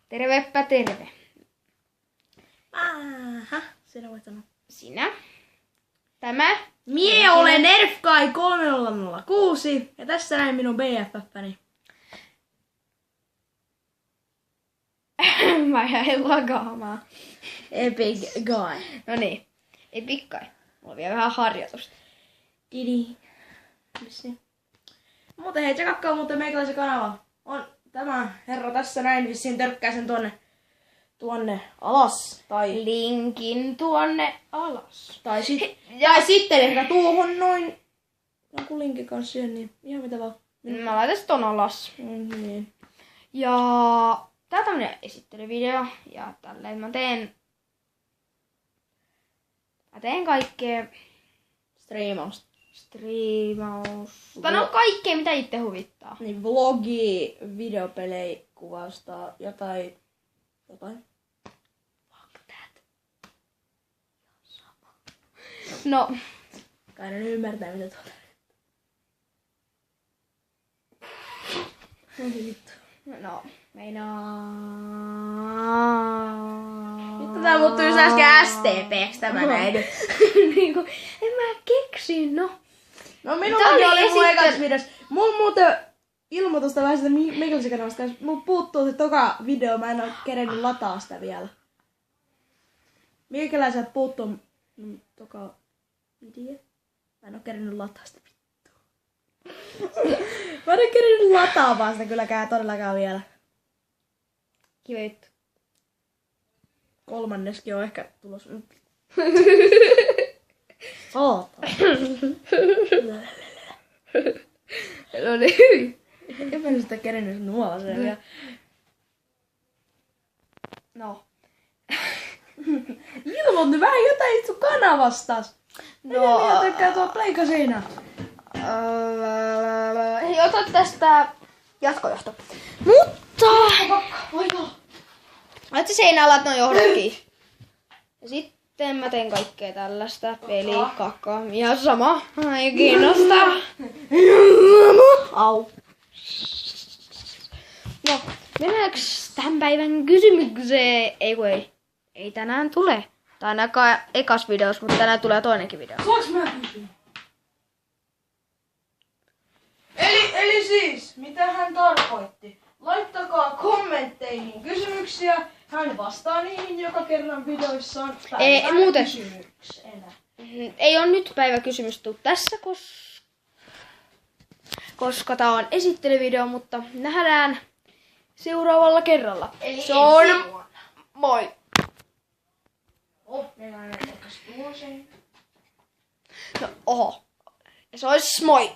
Tervepä terve. Aha, sinä voit sanoa. Sinä. Tämä. Mie olen Nerfkai 3006 ja tässä näin minun BFF:ni. Mä jäin lagaamaan. Epic Guy. No niin. Ei pikkai. Mulla on vielä vähän harjoitusta. Didi. Vissiin. Muuten hei, tsekakkaa muuten meikäläisen kanava. On tämä herra tässä näin vissiin törkkää sen tuonne alas. Tai Linkin tuonne alas. Tai sitten ehkä tuohon noin joku linkki kanssa siihen, niin ihan mitä vaan. Mä laitan sit ton alas. Niin. Ja tää on tämmönen esittelyvideo. Ja tälleen mä teen kaikkea striimausta. No kaikkea mitä itse huvittaa. Niin vlogi, videopelejä, kuvausta, jotain. Fuck that. No. Kai ne ymmärtää mitä tuota. Vittu. No, meinaa. Vittu tää muuttui just äsken STP:ksi tämä näin. Niinku, en mä keksi, no. No minullakin oli mun ekas videos. Mulla muuten ilmoitusta vähän sitä meikäläisen kanavasta kanssa. Mulla puuttuu se toka video, mä en oo kerennyt lataa sitä vielä. Meikäläiseltä puuttuu toka video. Mä en oo kerennyt lataa sitä vittua. Mä en oo kerennyt lataamaan sitä kylläkään todellakaan vielä. Kiva juttu. Kolmanneskin on ehkä tulossa. Saatana. No niin. En mä sitä kerennyt nuolaseen vielä. No. Ilmoit nyt vähän jotain sun kanavastas. No. Mitä tykkää tuo pleika siinä? Hei, ota tästä jatkojohto. Mutta! Laita seinään laat noin johdotkin. Ja sitten mä teen kaikkea tällaista. Peli, kakka. Ihan sama. Ei kiinnosta. Au. No, mennäänkö tämän päivän kysymykseen? Ei. Ei tänään tule. Tai ainakaan ekas videos, mutta tänään tulee toinenkin video. Saanko mä kysyä? Eli siis, mitä hän tarkoitti? Laittakaa kommentteihin kysymyksiä. Hän vastaa niihin joka kerran videoissaan. Ei, muuten. Kysymyksenä. Ei ole nyt päiväkysymys tuu tässä, koska tää on esittelyvideo, mutta nähdään seuraavalla kerralla. Eli se on ensi vuonna. moi! Meillä on ehkä tuollaisen. No, oho. Se olisi moi!